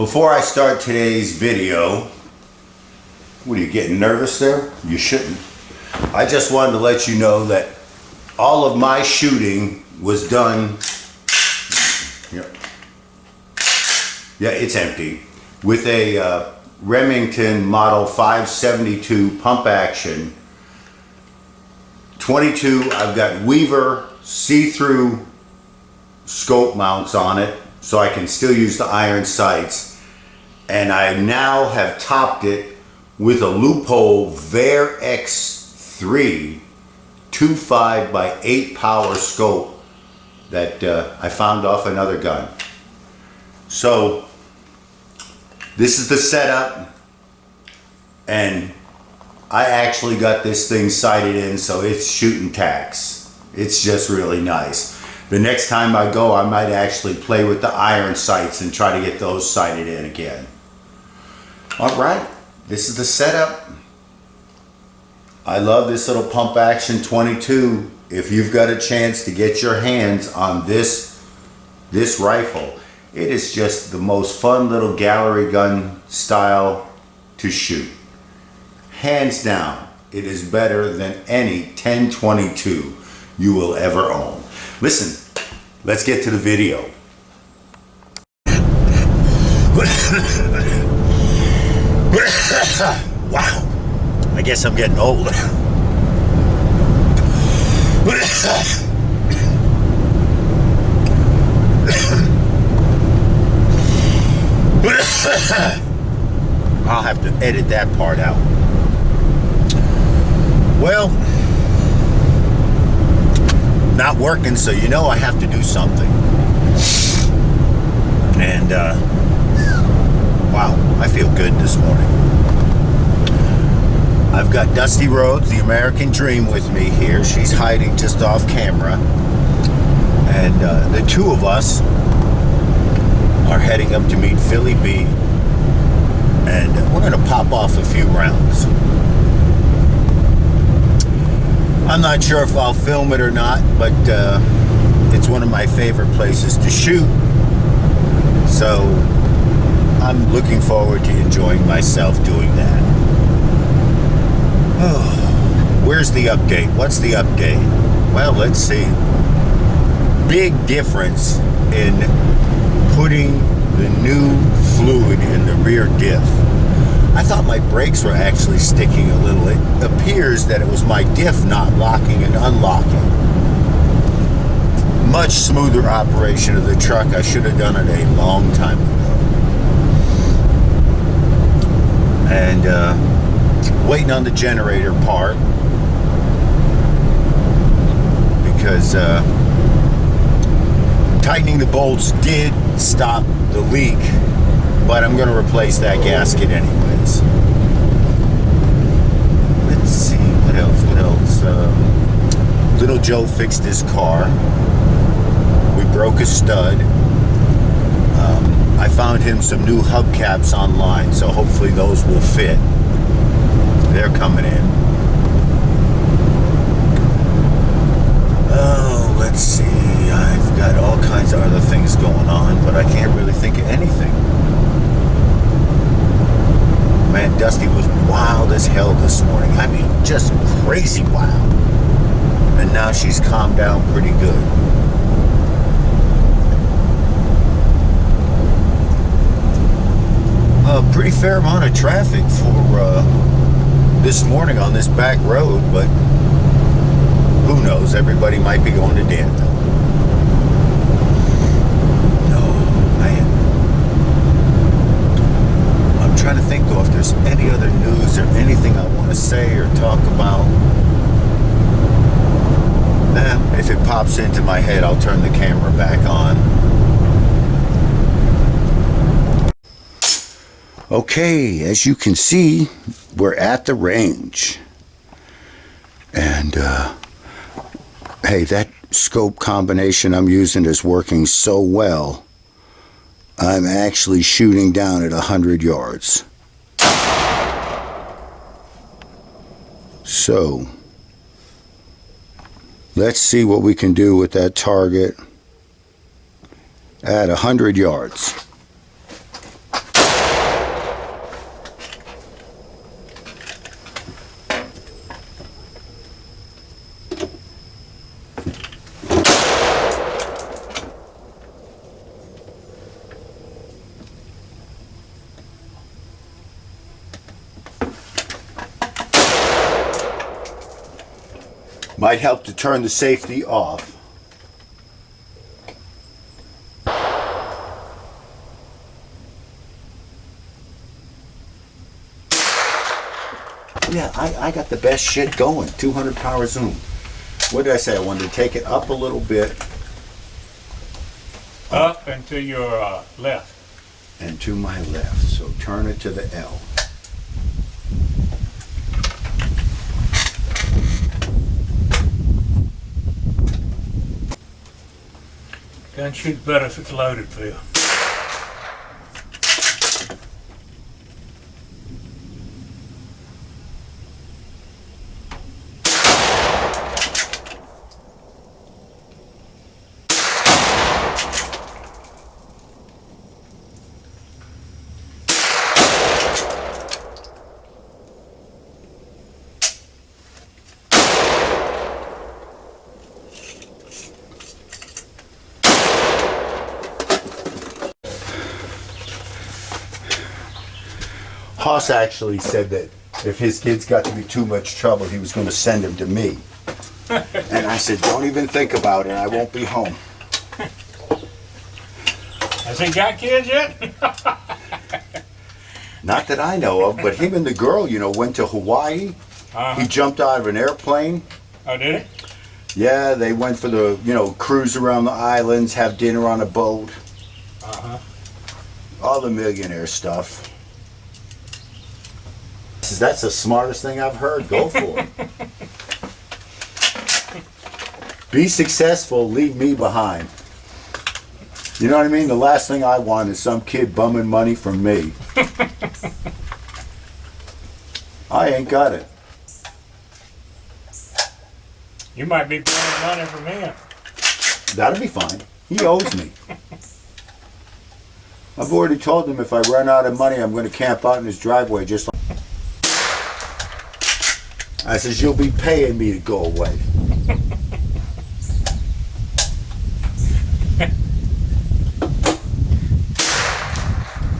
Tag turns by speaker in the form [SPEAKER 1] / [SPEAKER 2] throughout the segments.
[SPEAKER 1] Before I start today's video, what are you getting nervous there? You shouldn't. I just wanted to let you know that all of my shooting was done. Yep. Yeah, it's empty. With a Remington Model 572 pump action 22. I've got Weaver see-through scope mounts on it, so I can still use the iron sights. And I now have topped it with a Loophole Ver X3 2.5 by 8 power scope that I found off another gun. So this is the setup, and I actually got this thing sighted in, so it's shooting tacks. It's just really nice. The next time I go, I might actually play with the iron sights and try to get those sighted in again. All right, this is the setup. I love this little pump action 22. If you've got a chance to get your hands on this rifle, it is just the most fun little gallery gun style to shoot. Hands down, it is better than any 10/22 you will ever own. Listen, let's get to the video. Wow, I guess I'm getting old. I'll have to edit that part out. Well, not working, so you know I have to do something. And wow, I feel good this morning. I've got Dusty Rhodes, the American Dream, with me here. She's hiding just off camera. And the two of us are heading up to meet Philly B. And we're going to pop off a few rounds. I'm not sure if I'll film it or not, but it's one of my favorite places to shoot. So I'm looking forward to enjoying myself doing that. Oh, where's the update? What's the update? Well, let's see. Big difference in putting the new fluid in the rear diff. I thought my brakes were actually sticking a little. It appears that it was my diff not locking and unlocking. Much smoother operation of the truck. I should have done it a long time ago. And waiting on the generator part, because tightening the bolts did stop the leak, but I'm going to replace that gasket anyways. Let's see, what else? Little Joe fixed his car. We broke a stud. I found him some new hubcaps online, so hopefully those will fit. They're coming in. Oh, let's see. I've got all kinds of other things going on, but I can't really think of anything. Man, Dusty was wild as hell this morning. I mean, just crazy wild. And now she's calmed down pretty good. A pretty fair amount of traffic for this morning on this back road, but who knows? Everybody might be going to Danville. I'm trying to think though if there's any other news or anything I want to say or talk about. If it pops into my head, I'll turn the camera back on. Okay, as you can see, we're at the range. And hey, that scope combination I'm using is working so well. I'm actually shooting down at 100 yards. So, let's see what we can do with that target at 100 yards. Might help to turn the safety off. Yeah, I got the best shit going. 200 power zoom. What did I say? I wanted to take it up a little bit.
[SPEAKER 2] Up and to your left.
[SPEAKER 1] And to my left. So turn it to the L.
[SPEAKER 2] Gun shoots better if it's loaded, Phil.
[SPEAKER 1] Hoss actually said that if his kids got to be too much trouble, he was going to send them to me. And I said, don't even think about it. I won't be home.
[SPEAKER 2] Has he got kids yet?
[SPEAKER 1] Not that I know of, but him and the girl, you know, went to Hawaii. He jumped out of an airplane.
[SPEAKER 2] Oh, did he?
[SPEAKER 1] Yeah, they went for the, you know, cruise around the islands, have dinner on a boat. All the millionaire stuff. That's the smartest thing I've heard. Go for it. Be successful, leave me behind. You know what I mean? The last thing I want is some kid bumming money from me. I ain't got it.
[SPEAKER 2] You might be borrowing money from him.
[SPEAKER 1] That'll be fine. He owes me. I've already told him if I run out of money, I'm going to camp out in his driveway just like... I says, you'll be paying me to go away.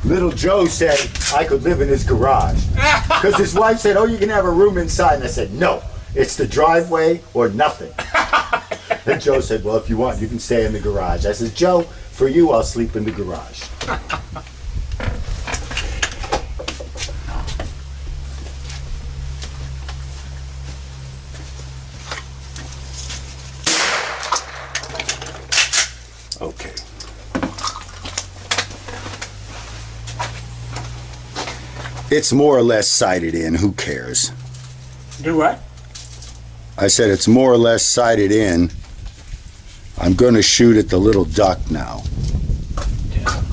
[SPEAKER 1] Little Joe said I could live in his garage. Because his wife said, oh, you can have a room inside. And I said, no, it's the driveway or nothing. And Joe said, well, if you want, you can stay in the garage. I said, Joe, for you, I'll sleep in the garage. Okay. It's more or less sighted in. Who cares?
[SPEAKER 2] Do what?
[SPEAKER 1] I said it's more or less sighted in. I'm going to shoot at the little duck now.
[SPEAKER 2] Yeah.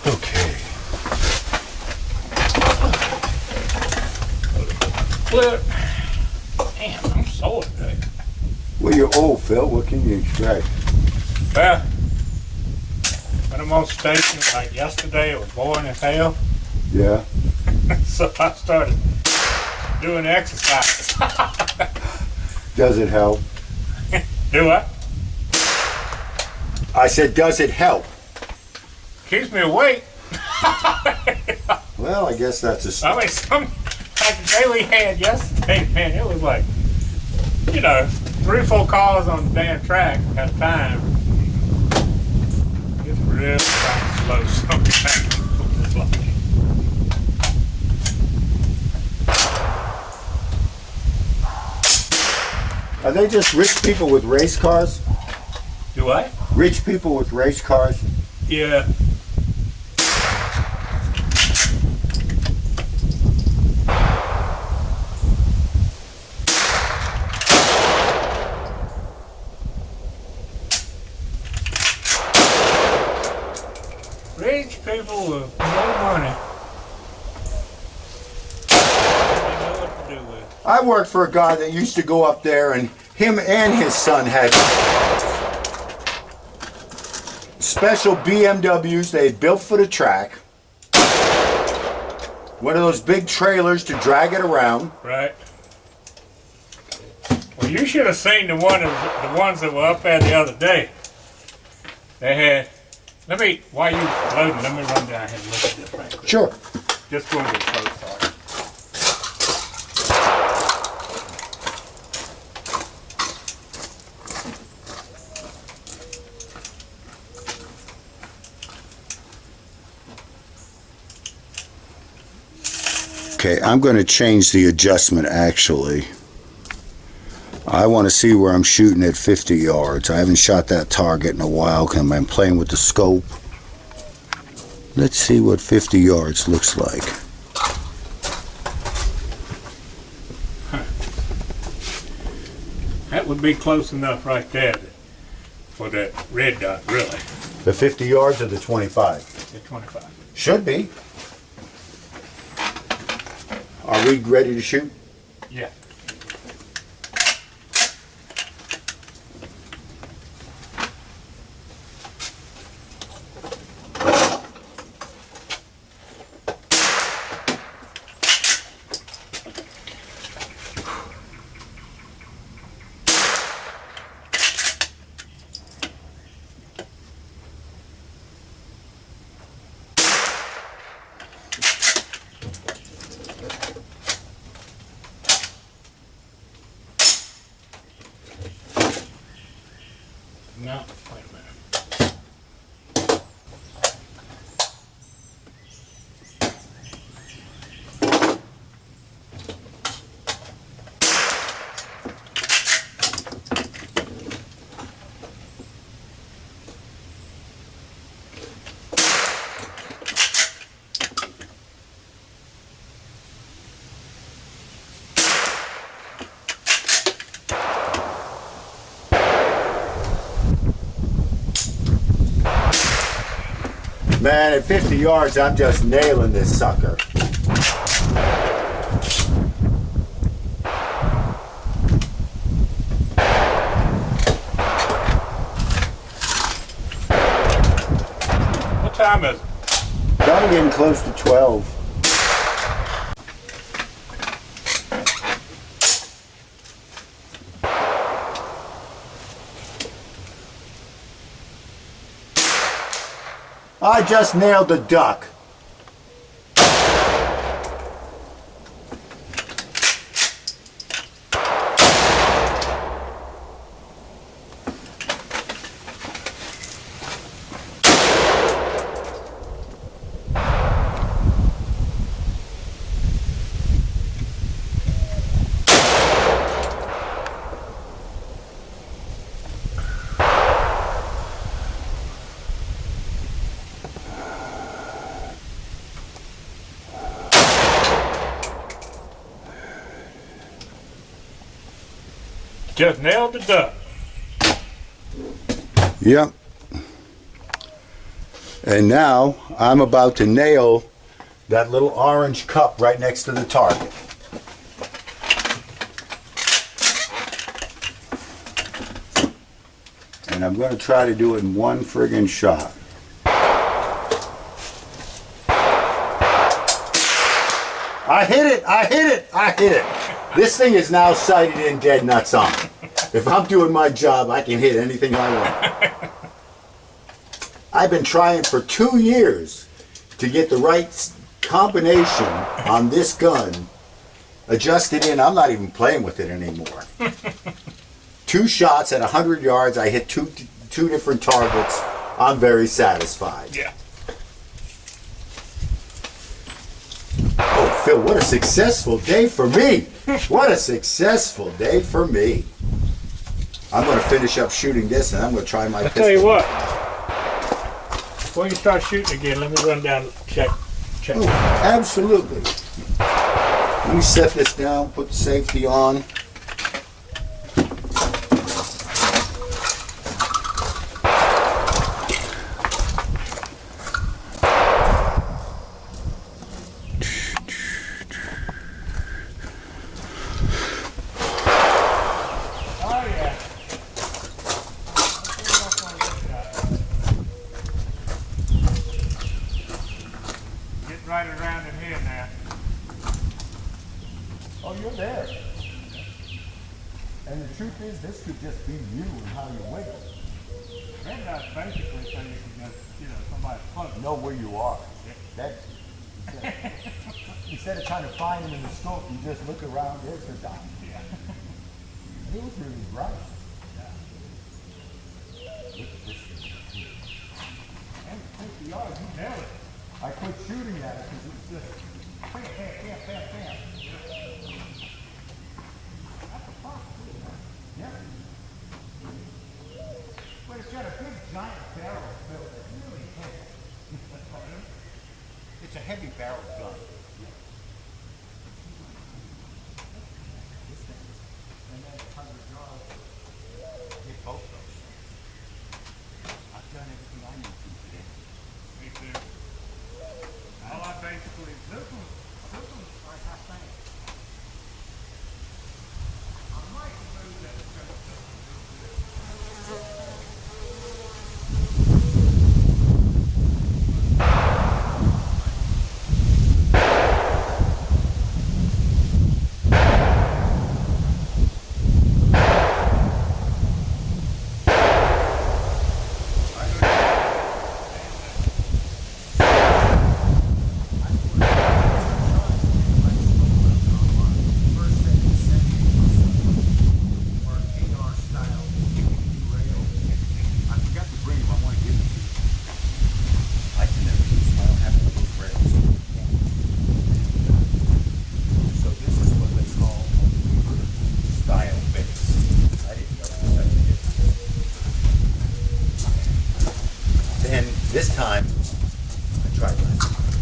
[SPEAKER 1] Okay.
[SPEAKER 2] Well, damn, I'm sore today.
[SPEAKER 1] Well, you're old, Phil. What can you expect?
[SPEAKER 2] Well, when I'm on station, like yesterday, it was boring as hell.
[SPEAKER 1] Yeah.
[SPEAKER 2] So I started doing exercise.
[SPEAKER 1] Does it help?
[SPEAKER 2] Do what?
[SPEAKER 1] I said, does it help?
[SPEAKER 2] Keeps me awake.
[SPEAKER 1] Well, I guess that's a...
[SPEAKER 2] I mean, like the day we had yesterday, man, it was like, you know, 3 or 4 cars on the damn track at a time. It's real slow sometimes.
[SPEAKER 1] Are they just rich people with race cars?
[SPEAKER 2] Do what?
[SPEAKER 1] Rich people with race cars?
[SPEAKER 2] Yeah. Rich people with no money. They know what to do with.
[SPEAKER 1] I worked for a guy that used to go up there, and him and his son had special BMWs they had built for the track. One of those big trailers to drag it around.
[SPEAKER 2] Right. Well, you should have seen the ones that were up there the other day. They had While you loading, let me run down here and look at this right quick.
[SPEAKER 1] Sure.
[SPEAKER 2] Just go to the post part.
[SPEAKER 1] Okay, I'm going to change the adjustment actually. I want to see where I'm shooting at 50 yards. I haven't shot that target in a while because I've been playing with the scope. Let's see what 50 yards looks like.
[SPEAKER 2] That would be close enough right there for that red dot, really.
[SPEAKER 1] The 50 yards or the 25?
[SPEAKER 2] The 25.
[SPEAKER 1] Should be. Are we ready to shoot?
[SPEAKER 2] Yeah. No, wait a minute.
[SPEAKER 1] Man, at 50 yards, I'm just nailing this sucker.
[SPEAKER 2] What time is it?
[SPEAKER 1] I'm getting close to 12. I just nailed the duck.
[SPEAKER 2] Just nailed the duck.
[SPEAKER 1] Yep. And now I'm about to nail that little orange cup right next to the target. And I'm going to try to do it in one friggin' shot. I hit it! I hit it! I hit it! This thing is now sighted in, dead nuts on. If I'm doing my job, I can hit anything I want. I've been trying for 2 years to get the right combination on this gun. Adjust it in. I'm not even playing with it anymore. 2 shots at 100 yards. I hit two different targets. I'm very satisfied.
[SPEAKER 2] Yeah.
[SPEAKER 1] Oh, Phil, what a successful day for me. What a successful day for me. I'm going to finish up shooting this and I'm going to try my pistol.
[SPEAKER 2] Tell you what. Before you start shooting again, let me run down and check.
[SPEAKER 1] Oh, absolutely. Let me set this down, put the safety on.
[SPEAKER 2] Right around in here now.
[SPEAKER 1] Oh, you're there. And the truth is, this could just be you and how you wiggle.
[SPEAKER 2] Red dot's basically so you can just, somebody's close.
[SPEAKER 3] Know where you are. That, instead of trying to find them in the scope, you just look around, there's the dot.
[SPEAKER 2] Yeah.
[SPEAKER 3] It was really bright.
[SPEAKER 2] And 50 yards, you nailed it.
[SPEAKER 3] I quit shooting at it because it was just bam, bam, bam, bam, bam.
[SPEAKER 2] That's a pop, too, huh?
[SPEAKER 3] Yeah. But it's got a big giant barrel built. It's really heavy. It's a heavy barrel gun. This thing. And then 100 yards. Hit both those. I've done everything I need to today.
[SPEAKER 2] Me too. All I basically, this one's like I think. I might move that scope up a little bit.
[SPEAKER 3] This time, I tried that.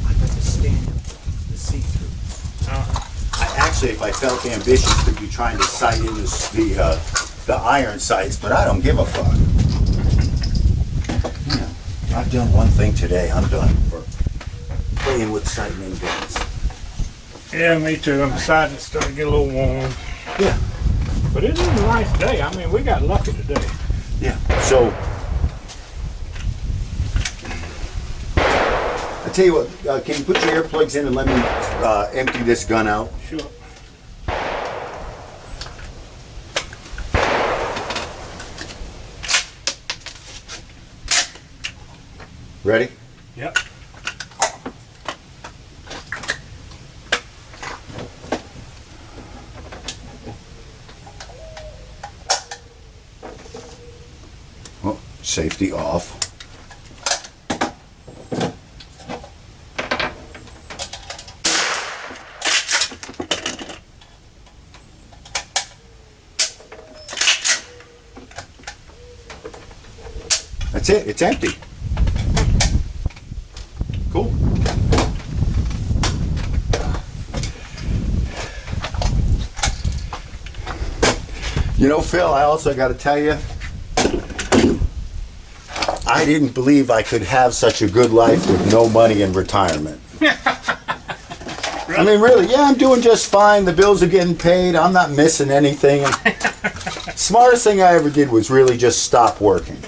[SPEAKER 3] I got the stand the see-through. I actually, if I felt ambitious, could be trying to sight in the iron sights, but I don't give a fuck. You know, I've done one thing today. I'm done for playing with sighting in guns.
[SPEAKER 2] Yeah, me too. I'm deciding it's starting to get a little warm.
[SPEAKER 3] Yeah.
[SPEAKER 2] But it is a nice day. I mean, we got lucky today.
[SPEAKER 3] Yeah. So, I tell you what, can you put your earplugs in and let me empty this gun out?
[SPEAKER 2] Sure.
[SPEAKER 3] Ready?
[SPEAKER 2] Yep.
[SPEAKER 3] Oh, safety off. That's it, it's empty. Cool. You know, Phil, I also got to tell you, I didn't believe I could have such a good life with no money in retirement. I mean, really, yeah, I'm doing just fine. The bills are getting paid. I'm not missing anything. Smartest thing I ever did was really just stop working.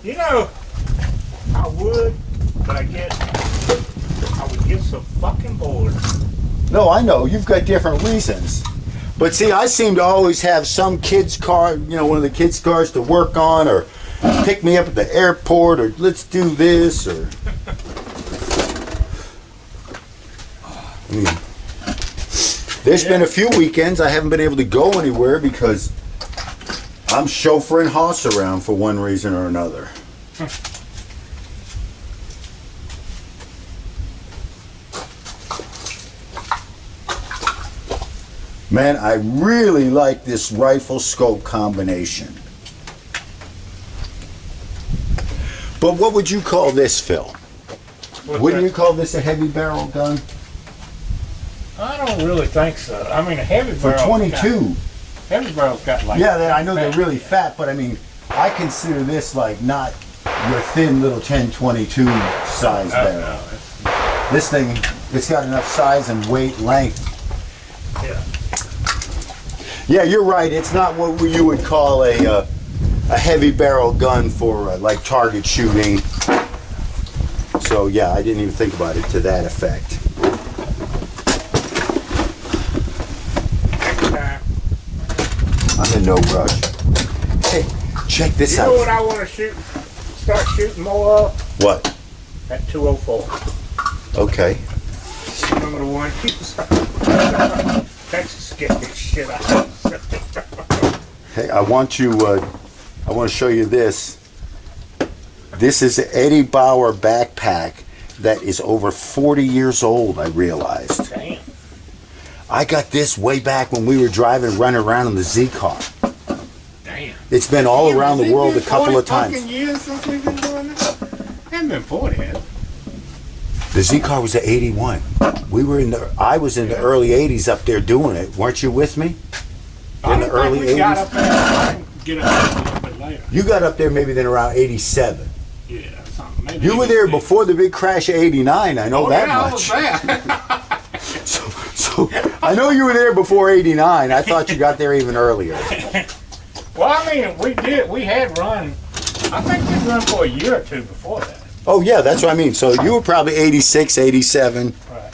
[SPEAKER 2] You know, I would, but I would get so fucking bored.
[SPEAKER 3] No, I know. You've got different reasons. But see, I seem to always have some kid's car, you know, one of the kids' cars to work on, or pick me up at the airport, or let's do this, or... I mean, there's been a few weekends I haven't been able to go anywhere because I'm chauffeuring Hoss around for one reason or another. Man, I really like this rifle scope combination. But what would you call this, Phil? Wouldn't you call this a heavy barrel gun?
[SPEAKER 2] I don't really think so. I mean, a heavy
[SPEAKER 3] For
[SPEAKER 2] barrel.
[SPEAKER 3] 22.
[SPEAKER 2] Heavy barrel's got like.
[SPEAKER 3] Yeah, I know they're really fat, but I mean, I consider this like not your thin little 1022 size barrel.
[SPEAKER 2] No,
[SPEAKER 3] This thing, it's got enough size and weight, length.
[SPEAKER 2] yeah.
[SPEAKER 3] Yeah, you're right. It's not what you would call a heavy barrel gun for like target shooting. So yeah, I didn't even think about it to that effect.
[SPEAKER 2] Next time.
[SPEAKER 3] I'm no brush. Hey, check this
[SPEAKER 2] You know what
[SPEAKER 3] out.
[SPEAKER 2] I want to start shooting more of?
[SPEAKER 3] What?
[SPEAKER 2] That 204.
[SPEAKER 3] Okay.
[SPEAKER 2] Remember the one? Texas scared the shit out of us.
[SPEAKER 3] Hey, I want to show you this. This is an Eddie Bauer backpack that is over 40 years old, I realized.
[SPEAKER 2] Damn.
[SPEAKER 3] I got this way back when we were running around in the Z car.
[SPEAKER 2] Damn.
[SPEAKER 3] It's been all around the world a
[SPEAKER 2] It's been
[SPEAKER 3] couple of
[SPEAKER 2] 40
[SPEAKER 3] times.
[SPEAKER 2] fucking years since we've been doing this. Hasn't been 40, has it?
[SPEAKER 3] The Z car was at 81. I was in the early 80s up there doing it. Weren't you with me? In the early
[SPEAKER 2] we got
[SPEAKER 3] 80s?
[SPEAKER 2] up there. I didn't get up there a little bit later.
[SPEAKER 3] You got up there maybe then around 87.
[SPEAKER 2] Yeah, something. Maybe
[SPEAKER 3] You were there
[SPEAKER 2] 86.
[SPEAKER 3] before the big crash of 89. I know that
[SPEAKER 2] Yeah, I
[SPEAKER 3] much.
[SPEAKER 2] was there.
[SPEAKER 3] So I know you were there before 89. I thought you got there even earlier.
[SPEAKER 2] Well, I mean, we had run. I think we'd run for a year or two before that.
[SPEAKER 3] Oh, yeah, that's what I mean. So you were probably 86, 87.
[SPEAKER 2] Right.